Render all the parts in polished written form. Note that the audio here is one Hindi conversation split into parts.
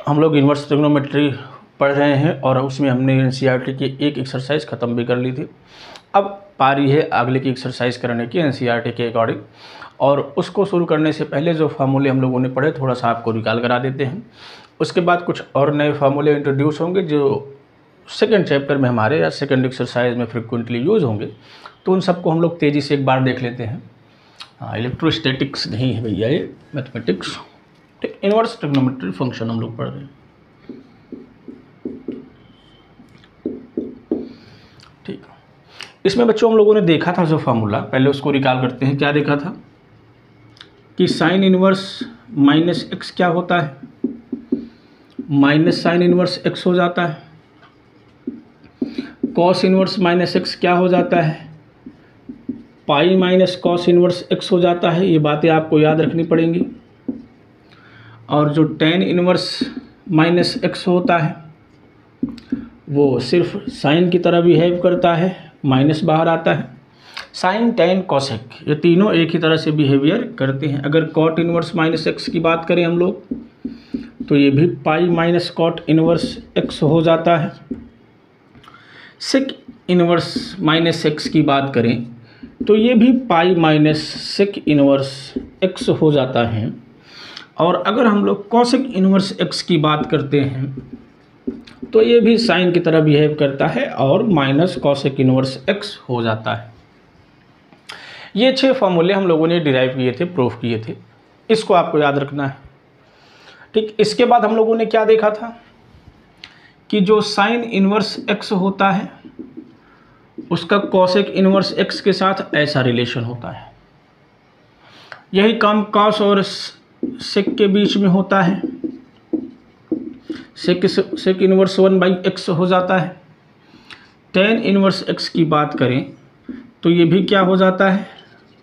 हम लोग इन्वर्स ट्रिग्नोमेट्री पढ़ रहे हैं और उसमें हमने एनसीईआरटी की एक एक्सरसाइज ख़त्म भी कर ली थी। अब पारी है अगले की एक्सरसाइज करने की एनसीईआरटी के अकॉर्डिंग, और उसको शुरू करने से पहले जो फार्मूले हम लोगों ने पढ़े थोड़ा सा आपको रिकॉल करा देते हैं। उसके बाद कुछ और नए फार्मूले इंट्रोड्यूस होंगे जो सेकंड चैप्टर में हमारे या सेकंड एक्सरसाइज में फ्रिक्वेंटली यूज़ होंगे, तो उन सबको हम लोग तेज़ी से एक बार देख लेते हैं। हाँ, इलेक्ट्रोस्टैटिक्स नहीं है भैया, ये मैथमेटिक्स, ठीक। इन्वर्स ट्रिग्नोमेट्री फंक्शन हम लोग पढ़ रहे हैं, ठीक। इसमें बच्चों हम लोगों ने देखा था जो फार्मूला, पहले उसको रिकॉल करते हैं। क्या देखा था कि साइन इन्वर्स माइनस एक्स क्या होता है, माइनस साइन इन्वर्स एक्स हो जाता है। कॉस इन्वर्स माइनस एक्स क्या हो जाता है, pi minus cos inverse x हो जाता है। ये बातें आपको याद रखनी पड़ेंगी। और जो टेन इन्वर्स माइनस एक्स होता है वो सिर्फ साइन की तरह बिहेव करता है, माइनस बाहर आता है। साइन टेन कॉसेक ये तीनों एक ही तरह से बिहेवियर करते हैं। अगर कॉट इन्वर्स माइनस एक्स की बात करें हम लोग, तो ये भी pi minus cot inverse x हो जाता है। सेक इन्वर्स माइनस एक्स की बात करें तो ये भी pi minus sec inverse x हो जाता है। और अगर हम लोग कॉसेक इन्वर्स एक्स की बात करते हैं तो ये भी साइन की तरह बिहेव करता है और माइनस कॉसेक इन्वर्स एक्स हो जाता है। ये 6 फार्मूले हम लोगों ने डिराइव किए थे, प्रूफ किए थे, इसको आपको याद रखना है, ठीक। इसके बाद हम लोगों ने क्या देखा था कि जो साइन इन्वर्स एक्स होता है उसका कॉसेक इन्वर्स एक्स के साथ ऐसा रिलेशन होता है। यही काम कॉस और सेक के बीच में होता है। सेक इन्वर्स 1/x हो जाता है। टेन इन्वर्स x की बात करें तो ये भी क्या हो जाता है,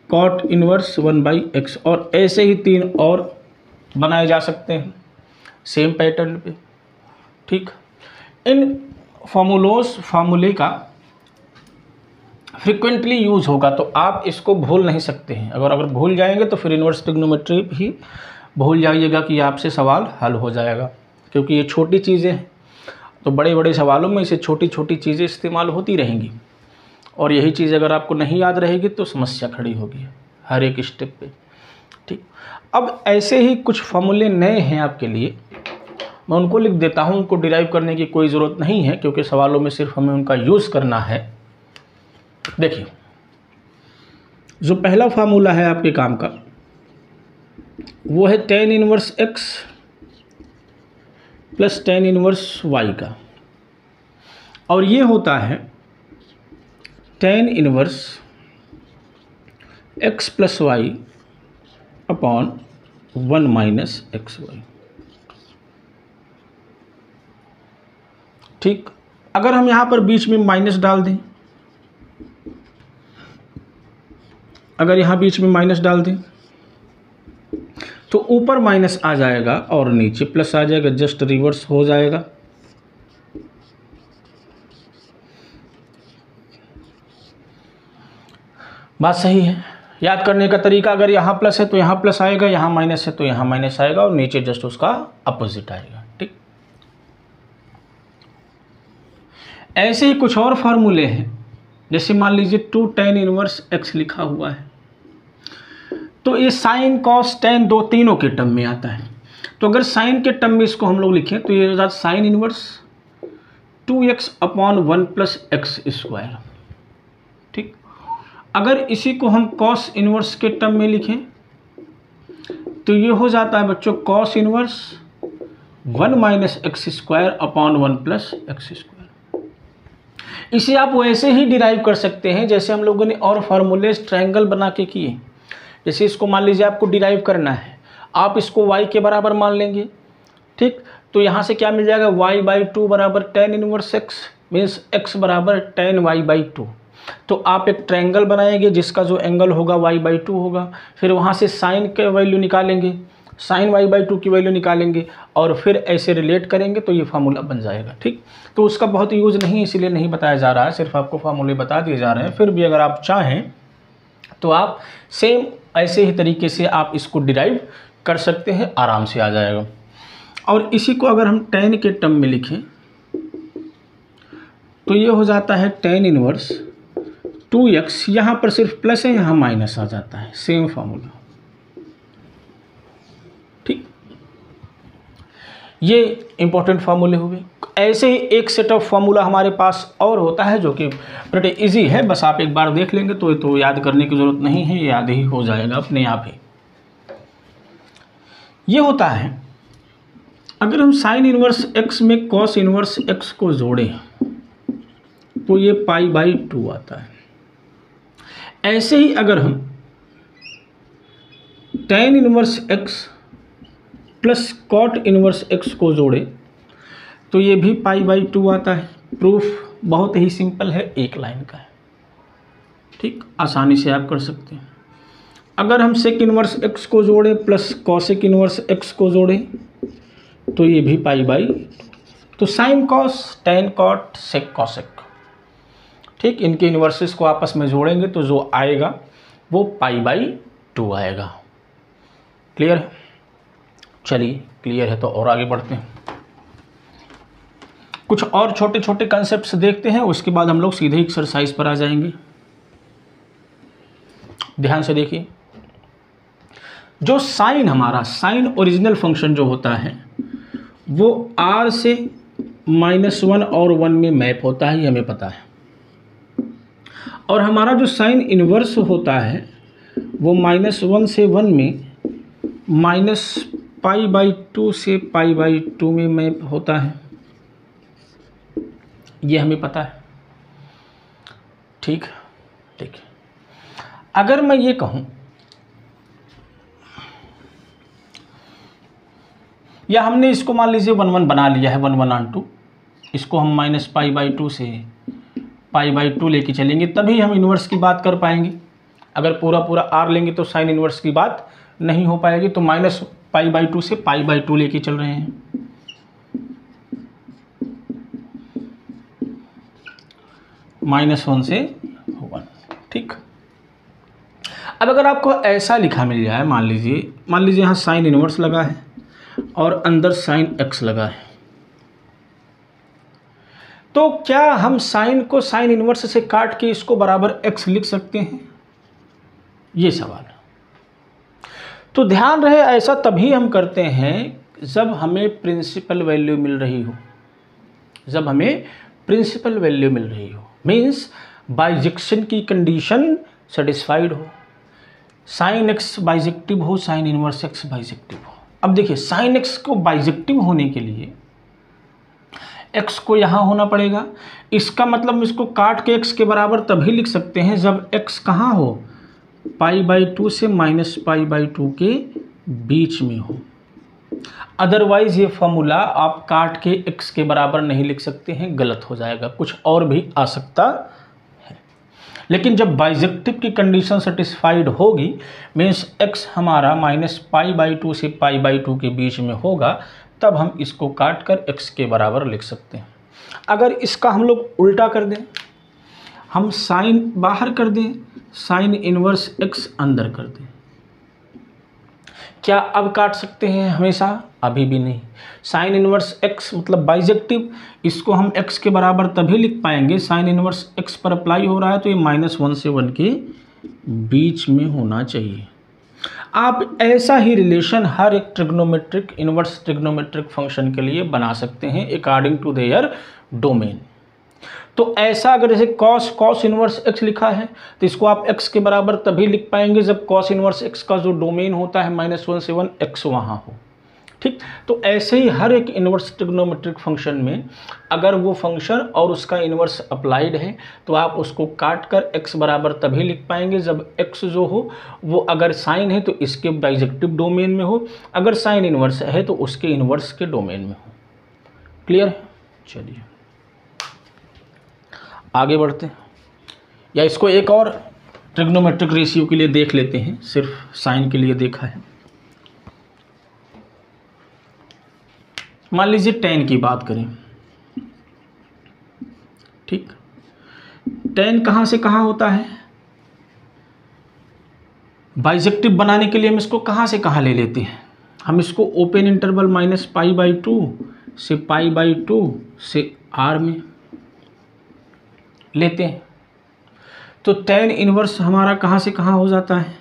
कॉट इन्वर्स 1/x। और ऐसे ही 3 और बनाए जा सकते हैं सेम पैटर्न पे, ठीक। इन फार्मूले का फ्रिक्वेंटली यूज़ होगा तो आप इसको भूल नहीं सकते हैं। अगर भूल जाएंगे तो फिर इन्वर्स ट्रिग्नोमेट्री भी भूल जाइएगा कि आपसे सवाल हल हो जाएगा, क्योंकि ये छोटी चीज़ें हैं। तो बड़े बड़े सवालों में इसे छोटी छोटी चीज़ें इस्तेमाल होती रहेंगी, और यही चीज़ अगर आपको नहीं याद रहेगी तो समस्या खड़ी होगी हर एक स्टेप पे, ठीक। अब ऐसे ही कुछ फार्मूले नए हैं आपके लिए, मैं उनको लिख देता हूँ। उनको डिराइव करने की कोई ज़रूरत नहीं है क्योंकि सवालों में सिर्फ हमें उनका यूज़ करना है। देखिए, जो पहला फार्मूला है आपके काम का वो है tan inverse x plus tan inverse y का, और ये होता है tan inverse x plus y upon 1 minus x y, ठीक। अगर हम यहाँ पर बीच में माइनस डाल दें, अगर यहाँ बीच में माइनस डाल दें तो ऊपर माइनस आ जाएगा और नीचे प्लस आ जाएगा, जस्ट रिवर्स हो जाएगा। बात सही है। याद करने का तरीका, अगर यहाँ प्लस है तो यहाँ प्लस आएगा, यहाँ माइनस है तो यहाँ माइनस आएगा, और नीचे जस्ट उसका अपोजिट आएगा, ठीक। ऐसे ही कुछ और फार्मूले हैं, जैसे मान लीजिए 2 टेन इनवर्स एक्स लिखा हुआ है, तो ये साइन कॉस टेन तीनों के टर्म में आता है। तो अगर साइन के टर्म में इसको हम लोग लिखें तो ये हो जाता sine inverse 2x upon 1 plus x square, ठीक। अगर इसी को हम कॉस इनवर्स के टर्म में लिखें तो ये हो जाता है बच्चों cos inverse 1 minus x square upon 1 plus x square. इसे आप वैसे ही डिराइव कर सकते हैं जैसे हम लोगों ने और फार्मूले ट्रायंगल बना के किए। जैसे इसको मान लीजिए आपको डिराइव करना है, आप इसको y के बराबर मान लेंगे, ठीक। तो यहाँ से क्या मिल जाएगा, y/2 बराबर tan inverse x, means x बराबर टेन y/2। तो आप एक ट्रायंगल बनाएंगे जिसका जो एंगल होगा y/2 होगा। फिर वहाँ से साइन के वैल्यू निकालेंगे, साइन y/2 की वैल्यू निकालेंगे, और फिर ऐसे रिलेट करेंगे तो ये फार्मूला बन जाएगा, ठीक। तो उसका बहुत यूज़ नहीं, इसीलिए नहीं बताया जा रहा है, सिर्फ आपको फार्मूले बता दिए जा रहे हैं। फिर भी अगर आप चाहें तो आप सेम ऐसे ही तरीके से आप इसको डिराइव कर सकते हैं, आराम से आ जाएगा। और इसी को अगर हम tan के टर्म में लिखें तो ये हो जाता है tan इनवर्स 2x, यहाँ पर सिर्फ प्लस है, यहाँ माइनस आ जाता है, सेम फार्मूला। ठीक, ये इंपॉर्टेंट फार्मूले हुए। ऐसे ही एक सेट ऑफ फार्मूला हमारे पास और होता है जो कि प्रीटी इजी है, बस आप एक बार देख लेंगे तो याद करने की ज़रूरत नहीं है, याद ही हो जाएगा अपने आप ही। ये होता है अगर हम साइन इनवर्स x में कॉस इनवर्स x को जोड़ें तो ये π/2 आता है। ऐसे ही अगर हम tan inverse x plus cot inverse x को जोड़ें तो ये भी π/2 आता है। प्रूफ बहुत ही सिंपल है, एक लाइन का है। ठीक, आसानी से आप कर सकते हैं। अगर हम सेक इनवर्स x को जोड़ें प्लस कॉसेक इनवर्स x को जोड़ें तो ये भी π/2। तो sine cos, tan cot, sec cosec, ठीक, इनके इन्वर्सेस को आपस में जोड़ेंगे तो जो आएगा वो π/2 आएगा। क्लियर है? चलिए, क्लियर है तो और आगे बढ़ते हैं। कुछ और छोटे छोटे कंसेप्ट्स देखते हैं, उसके बाद हम लोग सीधे एक्सरसाइज पर आ जाएंगे। ध्यान से देखिए, जो साइन हमारा साइन ओरिजिनल फंक्शन जो होता है वो r से -1 और 1 में मैप होता है, ये हमें पता है। और हमारा जो साइन इन्वर्स होता है वो -1 से 1 में -π/2 से π/2 में मैप होता है, ये हमें पता है। ठीक, ठीक। अगर मैं ये कहूँ या हमने इसको मान लीजिए 1 1 बना लिया है, 1 1 on 2, इसको हम -π/2 से π/2 लेके चलेंगे तभी हम इन्वर्स की बात कर पाएंगे। अगर पूरा पूरा r लेंगे तो साइन इन्वर्स की बात नहीं हो पाएगी। तो -π/2 से π/2 लेके चल रहे हैं। -1 से 1। ठीक, अब अगर आपको ऐसा लिखा मिल जाए, मान लीजिए यहाँ साइन इन्वर्स लगा है और अंदर साइन x लगा है, तो क्या हम साइन को साइन इन्वर्स से काट के इसको बराबर x लिख सकते हैं? ये सवाल है। तो ध्यान रहे, ऐसा तभी हम करते हैं जब हमें प्रिंसिपल वैल्यू मिल रही हो, जब हमें प्रिंसिपल वैल्यू मिल रही हो, मीन्स बाइजेक्शन की कंडीशन सेटिस्फाइड हो, साइन x बाइजेक्टिव हो, साइन इन्वर्स x बाइजेक्टिव हो। अब देखिए, साइन x को बाइजेक्टिव होने के लिए x को यहाँ होना पड़ेगा। इसका मतलब इसको काट के x के बराबर तभी लिख सकते हैं जब x कहाँ हो, π/2 से -π/2 के बीच में हो। अदरवाइज ये फॉर्मूला आप काट के x के बराबर नहीं लिख सकते हैं, गलत हो जाएगा, कुछ और भी आ सकता है। लेकिन जब बाइजेक्टिव की कंडीशन सेटिस्फाइड होगी, मीन्स x हमारा -π/2 से π/2 के बीच में होगा, तब हम इसको काट कर x के बराबर लिख सकते हैं। अगर इसका हम लोग उल्टा कर दें, हम साइन बाहर कर दें, साइन इन्वर्स x अंदर कर दें, क्या अब काट सकते हैं हमेशा? अभी भी नहीं। साइन इन्वर्स x मतलब बाइजेक्टिव, इसको हम x के बराबर तभी लिख पाएंगे, साइन इन्वर्स x पर अप्लाई हो रहा है तो ये -1 से 1 के बीच में होना चाहिए। आप ऐसा ही रिलेशन हर एक ट्रिग्नोमेट्रिक, इन्वर्स ट्रिग्नोमेट्रिक फंक्शन के लिए बना सकते हैं अकॉर्डिंग टू देयर डोमेन। तो ऐसा अगर जैसे कॉस इन्वर्स x लिखा है तो इसको आप x के बराबर तभी लिख पाएंगे जब कॉस इन्वर्स x का जो डोमेन होता है -1 से 1 x वहाँ हो। ठीक, तो ऐसे ही हर एक इन्वर्स ट्रिग्नोमेट्रिक फंक्शन में अगर वो फंक्शन और उसका इन्वर्स अप्लाइड है तो आप उसको काट कर x बराबर तभी लिख पाएंगे जब x जो हो वो अगर साइन है तो इसके बाइजेक्टिव डोमेन में हो, अगर साइन इन्वर्स है तो उसके इन्वर्स के डोमेन में हो। क्लियर है? चलिए आगे बढ़ते हैं, या इसको एक और ट्रिग्नोमेट्रिक रेशियो के लिए देख लेते हैं, सिर्फ साइन के लिए देखा है। मान लीजिए tan की बात करें। ठीक, tan कहाँ से कहाँ होता है? बाइजेक्टिव बनाने के लिए हम इसको कहाँ से कहाँ ले लेते हैं? हम इसको open interval minus pi by two से पाई बाई टू से आर में लेते हैं। तो tan इनवर्स हमारा कहाँ से कहाँ हो जाता है,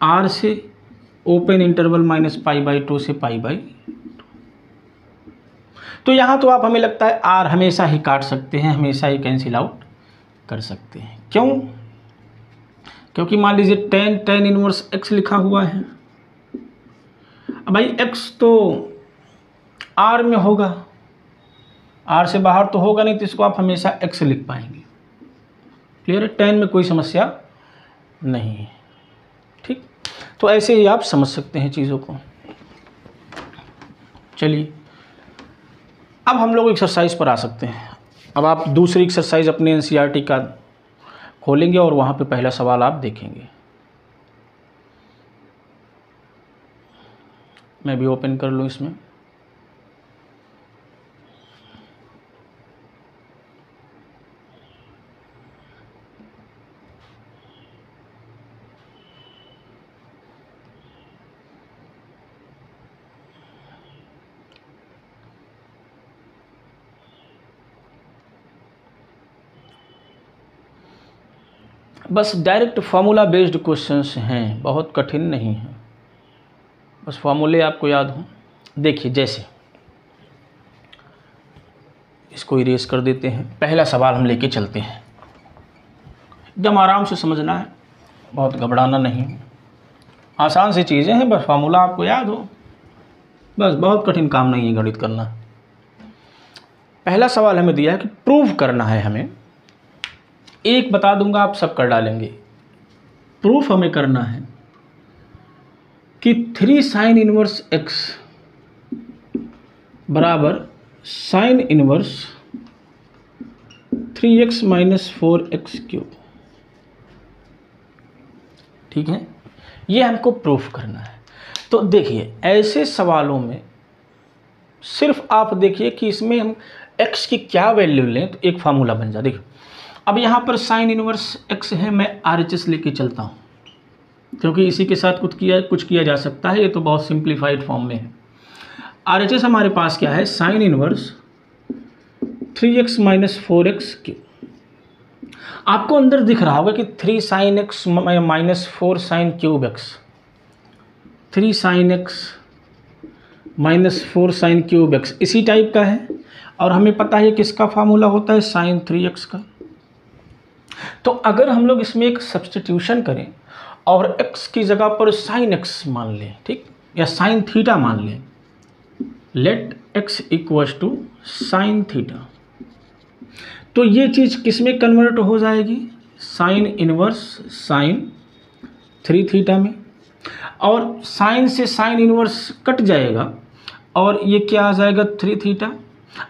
आर से open interval minus pi by two से पाई बाई टू। तो यहाँ तो आप, हमें लगता है आर हमेशा ही काट सकते हैं, हमेशा ही कैंसिल आउट कर सकते हैं। क्यों? क्योंकि मान लीजिए tan इनवर्स x लिखा हुआ है। अब भाई x तो r में होगा, r से बाहर तो होगा नहीं, तो इसको आप हमेशा x लिख पाएंगे। क्लियर है? tan में कोई समस्या नहीं है। ठीक, तो ऐसे ही आप समझ सकते हैं चीज़ों को। चलिए अब हम लोग एक्सरसाइज पर आ सकते हैं। अब आप दूसरी एक्सरसाइज अपने एनसीईआरटी का खोलेंगे और वहाँ पे पहला सवाल आप देखेंगे। मैं भी ओपन कर लूँ इसमें। बस डायरेक्ट फार्मूला बेस्ड क्वेश्चंस हैं, बहुत कठिन नहीं है, बस फार्मूले आपको याद हों। देखिए जैसे इसको इरेज कर देते हैं, पहला सवाल हम लेके चलते हैं। एकदम आराम से समझना है, बहुत घबराना नहीं, आसान सी चीज़ें हैं, बस फार्मूला आपको याद हो, बस बहुत कठिन काम नहीं है गणित करना। पहला सवाल हमें दिया है कि प्रूव करना है हमें, एक बता दूंगा आप सब कर डालेंगे। प्रूफ हमें करना है कि 3 साइन इनवर्स x बराबर sine inverse 3x minus 4x cube. ठीक है, ये हमको प्रूफ करना है। तो देखिए ऐसे सवालों में सिर्फ आप देखिए कि इसमें हम x की क्या वैल्यू लें तो एक फार्मूला बन जाए। देखिए अब यहाँ पर साइन इनवर्स x है, मैं RHS लेके चलता हूँ क्योंकि इसी के साथ कुछ किया जा सकता है, ये तो बहुत सिंप्लीफाइड फॉर्म में है। RHS हमारे पास क्या है, sine inverse 3x minus 4x cube. आपको अंदर दिख रहा होगा कि 3 sine x minus 4 sine cube x, 3 sine x minus 4 sine cube x इसी टाइप का है, और हमें पता है किसका फार्मूला होता है, साइन 3x का। तो अगर हम लोग इसमें एक सब्स्टिट्यूशन करें और x की जगह पर साइन x मान लें, ठीक, या साइन थीटा मान लें, let x equals to sine theta, तो ये चीज़ किस में कन्वर्ट हो जाएगी, साइन इनवर्स साइन 3 थीटा में, और साइन से साइन इनवर्स कट जाएगा और ये क्या आ जाएगा 3 थीटा।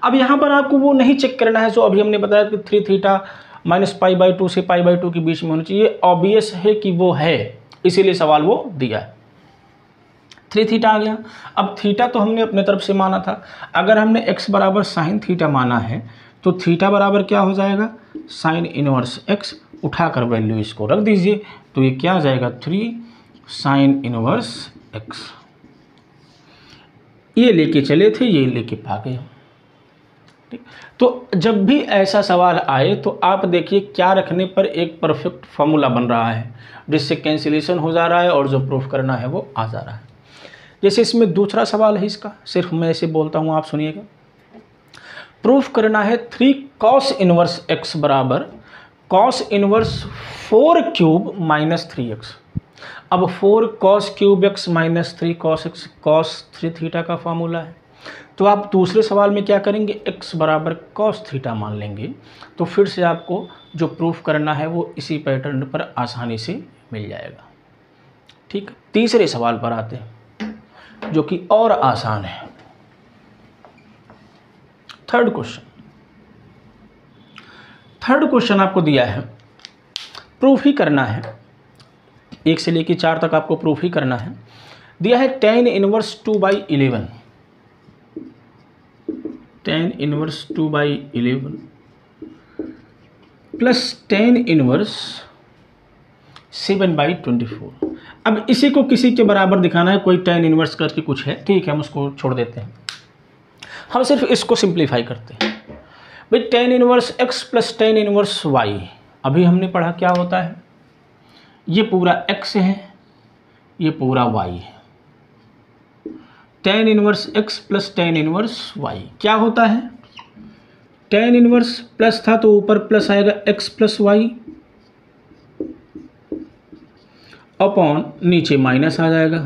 अब यहाँ पर आपको वो नहीं चेक करना है जो अभी हमने बताया कि 3 theta minus pi by two से पाई बाई टू के बीच में होना चाहिए, ऑब्वियस है कि वो है, इसीलिए सवाल वो दिया है। 3 थीटा आ गया। अब थीटा तो हमने अपने तरफ से माना था, अगर हमने x बराबर साइन थीटा माना है तो थीटा बराबर क्या हो जाएगा, साइन इनवर्स x, उठाकर वैल्यू इसको रख दीजिए, तो ये क्या आ जाएगा 3 साइन इनवर्स x। ये लेके चले थे, ये लेके भागे। ठीक, तो जब भी ऐसा सवाल आए तो आप देखिए क्या रखने पर एक परफेक्ट फॉर्मूला बन रहा है जिससे कैंसिलेशन हो जा रहा है और जो प्रूफ करना है वो आ जा रहा है। जैसे इसमें दूसरा सवाल है, इसका सिर्फ मैं ऐसे बोलता हूँ, आप सुनिएगा। प्रूफ करना है 3 कॉस इनवर्स x बराबर cos inverse 4 cube minus 3x। अब 4 cos cube x minus 3 cos x cos 3 theta का फार्मूला है। तो आप दूसरे सवाल में क्या करेंगे, x बराबर कॉस थीटा मान लेंगे, तो फिर से आपको जो प्रूफ करना है वो इसी पैटर्न पर आसानी से मिल जाएगा। ठीक, तीसरे सवाल पर आते हैं जो कि और आसान है। थर्ड क्वेश्चन आपको दिया है, प्रूफ ही करना है, 1 से लेकर 4 तक आपको प्रूफ ही करना है। दिया है tan inverse 2/11, tan inverse 2/11 plus tan inverse 7/24। अब इसी को किसी के बराबर दिखाना है, कोई tan इनवर्स करके कुछ है, ठीक है, हम उसको छोड़ देते हैं, हम सिर्फ इसको सिंप्लीफाई करते हैं। भाई tan inverse x plus tan inverse y, अभी हमने पढ़ा क्या होता है, ये पूरा x है, ये पूरा y है। tan inverse x plus tan inverse y क्या होता है, tan इनवर्स प्लस था तो ऊपर प्लस आएगा x प्लस वाई अपॉन नीचे माइनस आ जाएगा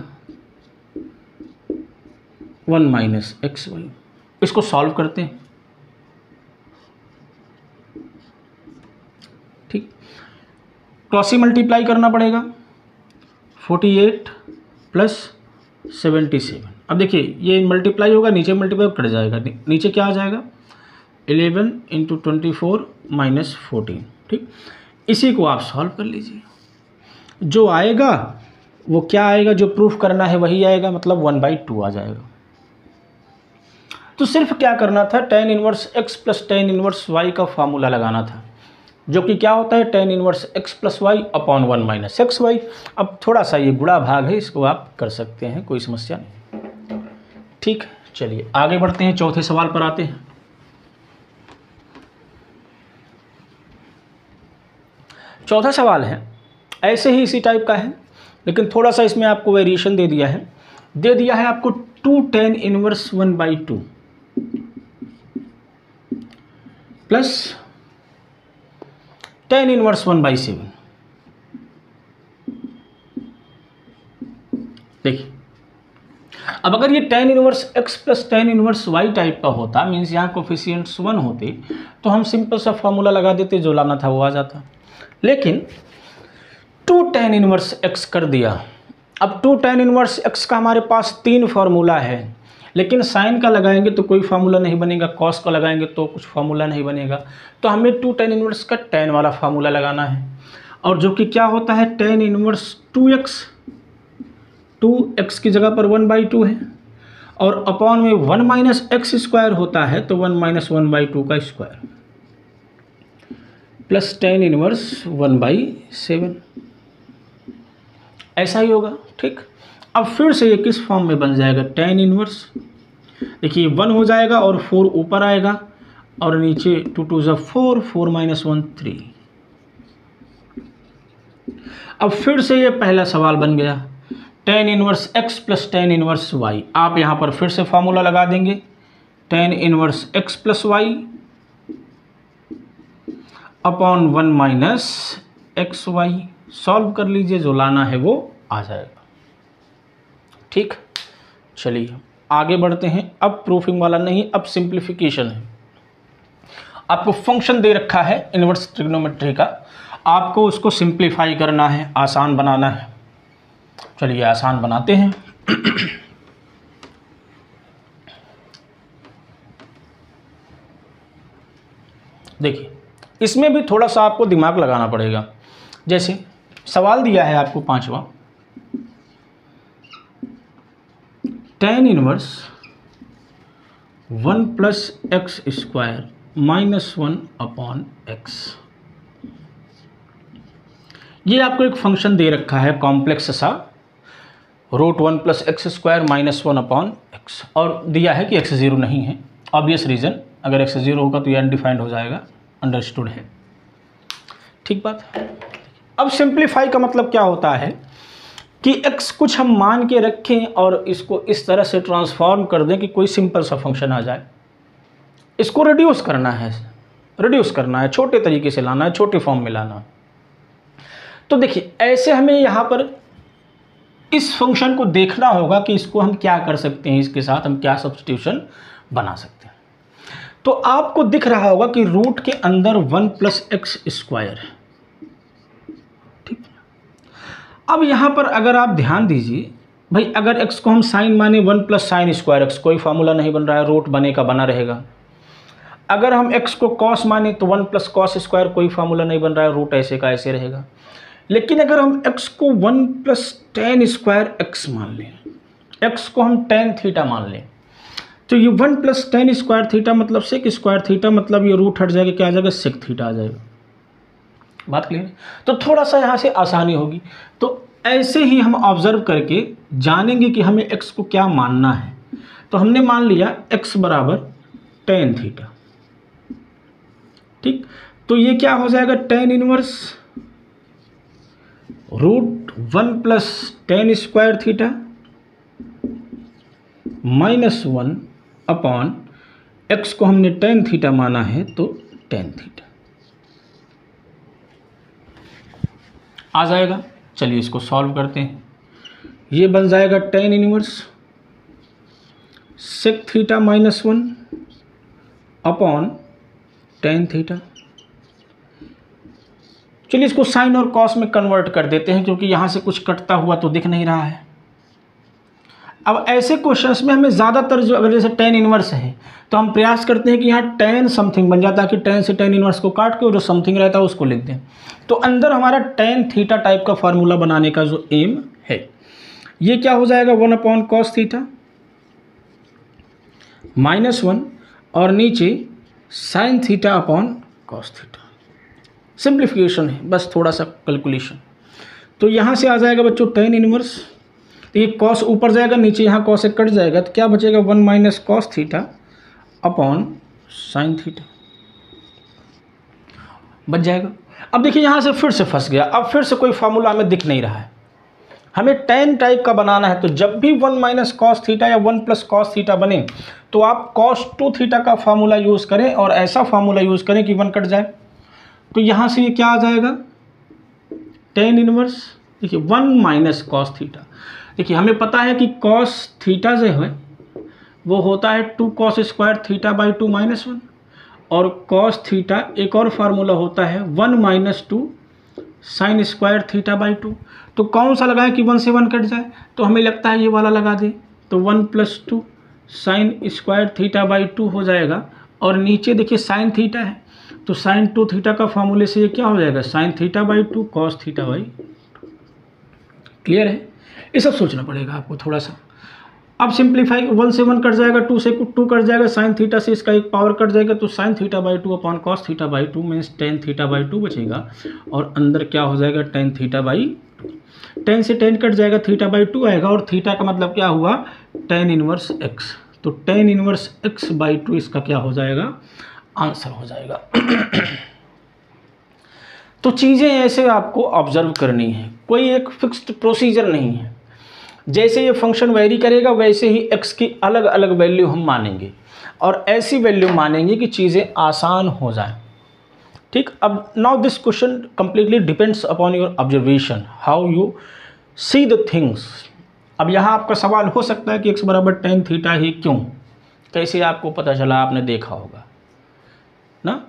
1 माइनस एक्स वाई। इसको सॉल्व करते हैं, ठीक, क्रॉस ही मल्टीप्लाई करना पड़ेगा, 48 प्लस 77। अब देखिए ये मल्टीप्लाई होगा, नीचे मल्टीप्लाई कट जाएगा, नीचे क्या आ जाएगा 11 इंटू 24 माइनस 14, ठीक। इसी को आप सॉल्व कर लीजिए, जो आएगा वो क्या आएगा, जो प्रूफ करना है वही आएगा, मतलब 1/2 आ जाएगा। तो सिर्फ क्या करना था, tan inverse x plus tan inverse y का फार्मूला लगाना था, जो कि क्या होता है tan inverse x plus y upon 1 minus x y. अब थोड़ा सा ये गुणा भाग है, इसको आप कर सकते हैं, कोई समस्या नहीं, ठीक। चलिए आगे बढ़ते हैं, चौथे सवाल पर आते हैं। चौथा सवाल है ऐसे ही इसी टाइप का है, लेकिन थोड़ा सा इसमें आपको वेरिएशन दे दिया है आपको 2 tan inverse 1/2 plus tan inverse 1/7। देखिए अब अगर ये tan inverse x plus tan inverse y type का होता, मीन्स यहाँ कोफिशिएंट्स 1 होते, तो हम सिंपल सा फॉर्मूला लगा देते, जो लाना था वो आ जाता। लेकिन 2 tan इनवर्स x कर दिया। अब 2 tan इनवर्स x का हमारे पास 3 फार्मूला है, लेकिन साइन का लगाएंगे तो कोई फार्मूला नहीं बनेगा, कॉस का लगाएंगे तो कुछ फार्मूला नहीं बनेगा, तो हमें 2 tan इनवर्स का tan वाला फार्मूला लगाना है, और जो कि क्या होता है tan इनवर्स 2x की जगह पर 1/2 है, और अपॉन में 1 माइनस एक्स स्क्वायर होता है, तो 1 माइनस 1/2 का स्क्वायर प्लस tan इनवर्स 1/7, ऐसा ही होगा, ठीक। अब फिर से ये किस फॉर्म में बन जाएगा, tan इनवर्स, देखिए 1 हो जाएगा और 4 ऊपर आएगा, और नीचे 2 2 ज़ा 4, 4 माइनस 1 3। अब फिर से ये पहला सवाल बन गया, tan inverse x plus tan inverse y। आप यहाँ पर फिर से फॉर्मूला लगा देंगे, tan inverse x plus y upon 1 minus x y. Solve कर लीजिए, जो लाना है वो आ जाएगा, ठीक। चलिए आगे बढ़ते हैं, अब प्रूफिंग वाला नहीं, अब सिंप्लीफिकेशन है। आपको फंक्शन दे रखा है इनवर्स ट्रिग्नोमेट्री का, आपको उसको सिंप्लीफाई करना है, आसान बनाना है। चलिए आसान बनाते हैं। देखिए इसमें भी थोड़ा सा आपको दिमाग लगाना पड़ेगा। जैसे सवाल दिया है आपको 5वां, tan inverse 1 plus x square minus 1 upon x. ये आपको एक फंक्शन दे रखा है कॉम्प्लेक्स सा, √1 plus x square minus 1 upon x, और दिया है कि x 0 नहीं है। ऑब्वियस रीज़न, अगर x 0 होगा तो ये अनडिफाइंड हो जाएगा, अंडरस्टूड है, ठीक बात। अब सिंप्लीफाई का मतलब क्या होता है कि x कुछ हम मान के रखें और इसको इस तरह से ट्रांसफॉर्म कर दें कि कोई सिंपल सा फंक्शन आ जाए। इसको रिड्यूस करना है, छोटे तरीके से लाना है, छोटे फॉर्म में लाना। तो देखिए ऐसे हमें यहाँ पर इस फंक्शन को देखना होगा कि इसको हम क्या कर सकते हैं, इसके साथ हम क्या सब्स्टिट्यूशन बना सकते हैं। तो आपको दिख रहा होगा कि रूट के अंदर 1 प्लस एक्स स्क्वायर है, ठीक। अब यहाँ पर अगर आप ध्यान दीजिए, भाई अगर x को हम साइन माने 1 प्लस साइन स्क्वायर एक्स, कोई फार्मूला नहीं बन रहा है, रूट बने का बना रहेगा। अगर हम x को कॉस माने तो 1 प्लस कॉस स्क्वायर, कोई फार्मूला नहीं बन रहा है, रूट ऐसे का ऐसे रहेगा। लेकिन अगर हम x को 1 प्लस tan स्क्वायर एक्स मान लें, x को हम tan थीटा मान लें, तो ये 1 प्लस tan स्क्वायर थीटा मतलब सेक स्क्वायर थीटा, मतलब ये रूट हट जाएगा, क्या आ जाएगा, सेक थीटा आ जाएगा। बात क्लियर है। तो थोड़ा सा यहाँ से आसानी होगी। तो ऐसे ही हम ऑब्जर्व करके जानेंगे कि हमें x को क्या मानना है। तो हमने मान लिया x बराबर tan थीटा, ठीक। तो ये क्या हो जाएगा, tan inverse √1 plus tan square theta -1 upon x को हमने tan थीटा माना है तो tan थीटा आ जाएगा। चलिए इसको सॉल्व करते हैं। ये बन जाएगा tan inverse sec theta -1 upon tan theta. चलिए इसको साइन और कॉस में कन्वर्ट कर देते हैं, क्योंकि यहाँ से कुछ कटता हुआ तो दिख नहीं रहा है। अब ऐसे क्वेश्चंस में हमें ज़्यादातर जो, अगर जैसे tan इनवर्स है तो हम प्रयास करते हैं कि यहाँ tan समथिंग बन जाता है, कि tan से tan इनवर्स को काट के जो समथिंग रहता है उसको लिख दें। तो अंदर हमारा tan थीटा टाइप का फार्मूला बनाने का जो एम है, ये क्या हो जाएगा 1 अपॉन कॉस थीटा -1 और नीचे sine theta upon cos theta. Simplification है, बस थोड़ा सा कैलकुलेशन। तो यहाँ से आ जाएगा बच्चों tan इनवर्स, तो ये कॉस ऊपर जाएगा, नीचे यहाँ कॉस से कट जाएगा, तो क्या बचेगा 1 minus cos theta upon sine theta बच जाएगा। अब देखिए यहाँ से फिर से फंस गया, अब फिर से कोई फार्मूला हमें दिख नहीं रहा है। हमें tan टाइप का बनाना है, तो जब भी 1 माइनस कॉस थीटा या 1 प्लस कॉस थीटा बने तो आप cos 2 थीटा का फार्मूला यूज़ करें और ऐसा फार्मूला यूज़ करें कि 1 कट जाए। तो यहाँ से ये क्या आ जाएगा tan इनवर्स, देखिए 1 माइनस कॉस थीटा। देखिए हमें पता है कि cos थीटा जो है वो होता है 2 cos स्क्वायर थीटा बाई 2 -1, और cos थीटा एक और फार्मूला होता है 1 minus 2 sine square theta by 2। तो कौन सा लगाए कि 1 से 1 कट जाए, तो हमें लगता है ये वाला लगा दे, तो 1 plus 2 sine square theta by 2 हो जाएगा। और नीचे देखिए साइन थीटा है, तो साइन 2 थीटा का फार्मूले से ये क्या हो जाएगा sine theta by 2 cos theta by. Clear है, ये सब सोचना पड़ेगा आपको थोड़ा सा। अब सिंप्लीफाई, 1 से 1 कट जाएगा, 2 से 2 कट जाएगा, साइन थीटा से इसका एक पावर कट जाएगा, तो sine theta by 2 upon cos theta by 2 means tan theta by 2 बचेगा। और अंदर क्या हो जाएगा tan थीटा बाई 2, tan से tan कट जाएगा, थीटा बाई 2 आएगा, और थीटा का मतलब क्या हुआ tan इनवर्स x। तो tan इनवर्स x बाई 2 इसका क्या हो जाएगा आंसर हो जाएगा। तो चीज़ें ऐसे आपको ऑब्जर्व करनी है, कोई एक फिक्स्ड प्रोसीजर नहीं है। जैसे ये फंक्शन वेरी करेगा वैसे ही x की अलग अलग वैल्यू हम मानेंगे, और ऐसी वैल्यू मानेंगे कि चीज़ें आसान हो जाएं। ठीक, अब now this question completely depends upon your observation, how you see the things. अब यहाँ आपका सवाल हो सकता है कि x बराबर tan थीटा ही क्यों, कैसे आपको पता चला, आपने देखा होगा ना।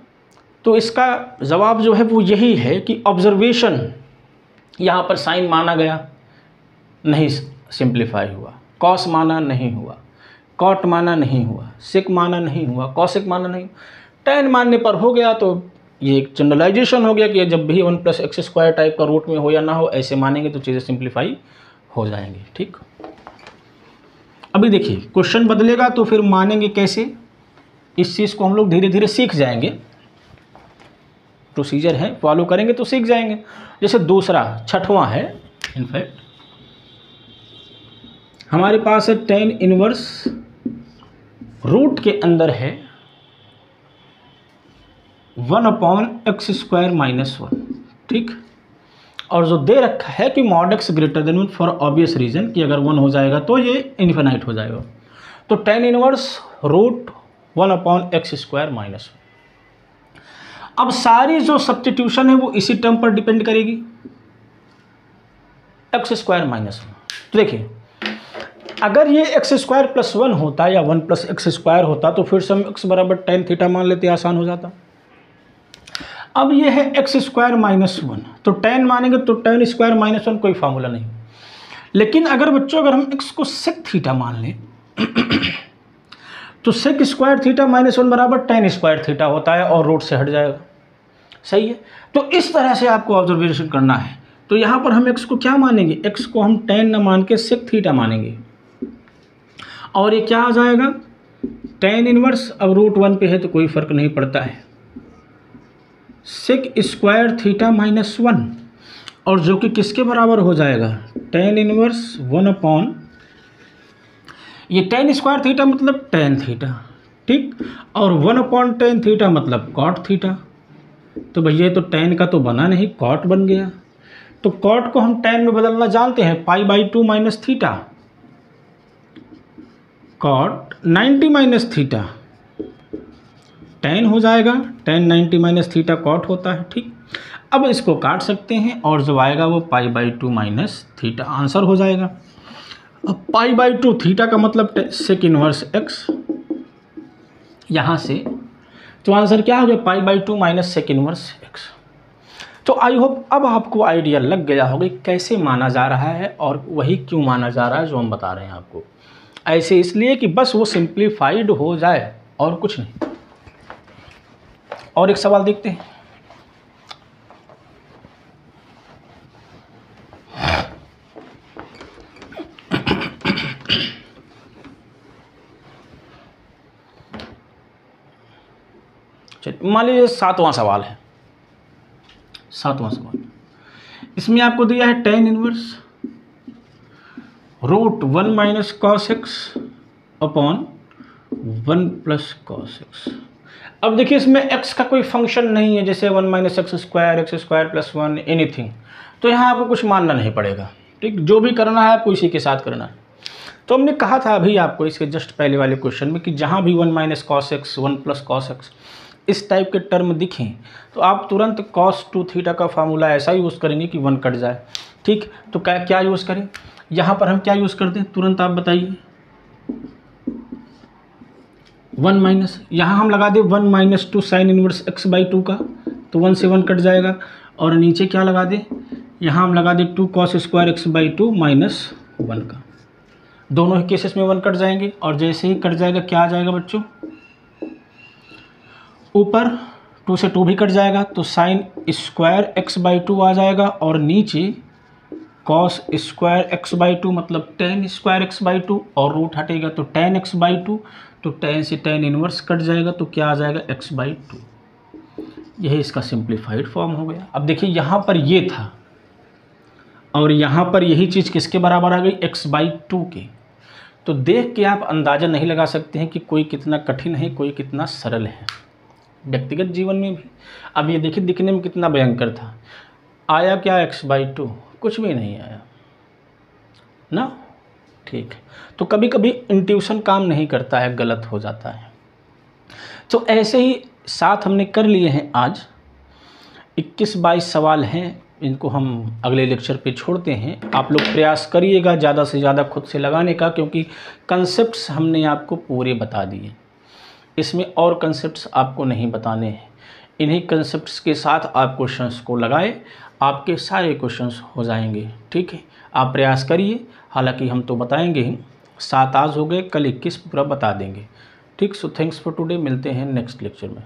तो इसका जवाब जो है वो यही है कि ऑब्जर्वेशन, यहाँ पर साइन माना गया नहीं सिंप्लीफाई हुआ, कॉस माना नहीं हुआ, कॉट माना नहीं हुआ, सिक माना नहीं हुआ, कॉसिक माना नहीं, tan मानने पर हो गया। तो ये एक जनरलाइजेशन हो गया कि जब भी 1 प्लस एक्स स्क्वायर टाइप का रूट में हो या ना हो, ऐसे मानेंगे तो चीज़ें सिंप्लीफाई हो जाएंगी। ठीक, अभी देखिए क्वेश्चन बदलेगा तो फिर मानेंगे कैसे, इस चीज़ को हम लोग धीरे धीरे सीख जाएंगे। प्रोसीजर है, फॉलो करेंगे तो सीख जाएंगे। जैसे दूसरा छठवां है, इनफैक्ट हमारे पास है tan इनवर्स रूट के अंदर है 1 अपॉन एक्स स्क्वायर -1। ठीक, और जो दे रखा है कि mod x greater than 1 for obvious reason, कि अगर 1 हो जाएगा तो ये इन्फिनाइट हो जाएगा। तो tan inverse root 1 upon x square -1। अब सारी जो सब्स्टिट्यूशन है वो इसी टर्म पर डिपेंड करेगी, एक्स स्क्वायर -1। तो देखिए अगर ये एक्स स्क्वायर प्लस 1 होता या 1 प्लस एक्स स्क्वायर होता तो फिर से हम x बराबर tan थीटा मान लेते, आसान हो जाता। अब ये है एक्स स्क्वायर -1, तो tan मानेंगे तो tan स्क्वायर -1 कोई फार्मूला नहीं। लेकिन अगर बच्चों अगर हम x को सेक थीटा मान लें तो सेक स्क्वायर थीटा -1 बराबर tan स्क्वायर थीटा होता है और रूट से हट जाएगा। सही है, तो इस तरह से आपको ऑब्जर्वेशन करना है। तो यहाँ पर हम x को क्या मानेंगे, x को हम tan न मान के सेक थीटा मानेंगे, और ये क्या आ जाएगा tan इनवर्स। अब रूट 1 पे है तो कोई फर्क नहीं पड़ता है, सेक स्क्वायर थीटा -1 और जो कि किसके बराबर हो जाएगा, tan इनवर्स 1/, ये tan स्क्वायर थीटा मतलब tan थीटा, ठीक, और 1/tan थीटा मतलब cot थीटा। तो भैया तो tan का तो बना नहीं, cot बन गया। तो cot को हम tan में बदलना जानते हैं, π/2 minus theta, cot 90 minus theta tan हो जाएगा, tan 90 माइनस थीटा cot होता है, ठीक। अब इसको काट सकते हैं और जो आएगा वो π/2 माइनस थीटा आंसर हो जाएगा। अब π/2 थीटा का मतलब सेक इनवर्स x, यहाँ से तो आंसर क्या हो गया, π/2 माइनस सेक इनवर्स x। तो आई होप अब आपको आइडिया लग गया होगा कैसे माना जा रहा है और वही क्यों माना जा रहा है जो हम बता रहे हैं आपको। ऐसे इसलिए कि बस वो सिंप्लीफाइड हो जाए और कुछ नहीं। और एक सवाल देखते हैं। चलिए मान लीजिए 7वां सवाल है। 7वां सवाल, इसमें आपको दिया है tan inverse √1 minus cos x upon 1 plus cos x. अब देखिए इसमें x का कोई फंक्शन नहीं है, जैसे 1 minus x square plus 1 anything, तो यहाँ आपको कुछ मानना नहीं पड़ेगा, ठीक। जो भी करना है आपको इसी के साथ करना है। तो हमने कहा था अभी आपको इसके जस्ट पहले वाले क्वेश्चन में कि जहाँ भी 1 minus cos x 1 plus cos x इस टाइप के टर्म दिखें तो आप तुरंत cos 2 थीटा का फार्मूला ऐसा यूज़ करेंगे कि 1 कट जाए, ठीक। तो क्या यूज़ करें, यहाँ पर हम क्या यूज़ करते हैं तुरंत आप बताइए, 1 माइनस, यहाँ हम लगा दें 1 माइनस 2 साइन इनवर्स x/2 का, तो 1 से 1 कट जाएगा। और नीचे क्या लगा दें, यहाँ हम लगा दें 2 cos स्क्वायर x/2 माइनस 1 का। दोनों ही केसेस में 1 कट जाएंगे और जैसे ही कट जाएगा क्या आ जाएगा बच्चों, ऊपर 2 से 2 भी कट जाएगा तो साइन स्क्वायर x/2 आ जाएगा और नीचे cos स्क्वायर x/2 मतलब tan स्क्वायर x/2 और रूट हटेगा तो tan x/2, तो tan से tan इनवर्स कट जाएगा तो क्या आ जाएगा x/2। यही इसका सिंप्लीफाइड फॉर्म हो गया। अब देखिए यहाँ पर ये था और यहाँ पर यही चीज़ किसके बराबर आ गई, x/2 के। तो देख के आप अंदाज़ा नहीं लगा सकते हैं कि कोई कितना कठिन है कोई कितना सरल है व्यक्तिगत जीवन में भी। अब ये देखिए दिखने में कितना भयंकर था, आया क्या x/2, कुछ भी नहीं आया ना, ठीक। तो कभी कभी इंट्यूशन काम नहीं करता है, गलत हो जाता है। तो ऐसे ही 7 हमने कर लिए हैं आज, 21-22 सवाल हैं, इनको हम अगले लेक्चर पे छोड़ते हैं। आप लोग प्रयास करिएगा ज़्यादा से ज़्यादा खुद से लगाने का, क्योंकि कंसेप्ट्स हमने आपको पूरे बता दिए, इसमें और कंसेप्ट्स आपको नहीं बताने हैं। इन्हीं कंसेप्ट्स के साथ आप क्वेश्चंस को लगाएं, आपके सारे क्वेश्चंस हो जाएंगे, ठीक है। आप प्रयास करिए, हालांकि हम तो बताएंगे ही, 7 आज हो गए, कल 21 पूरा बता देंगे, ठीक। सो थैंक्स फॉर टुडे, मिलते हैं नेक्स्ट लेक्चर में।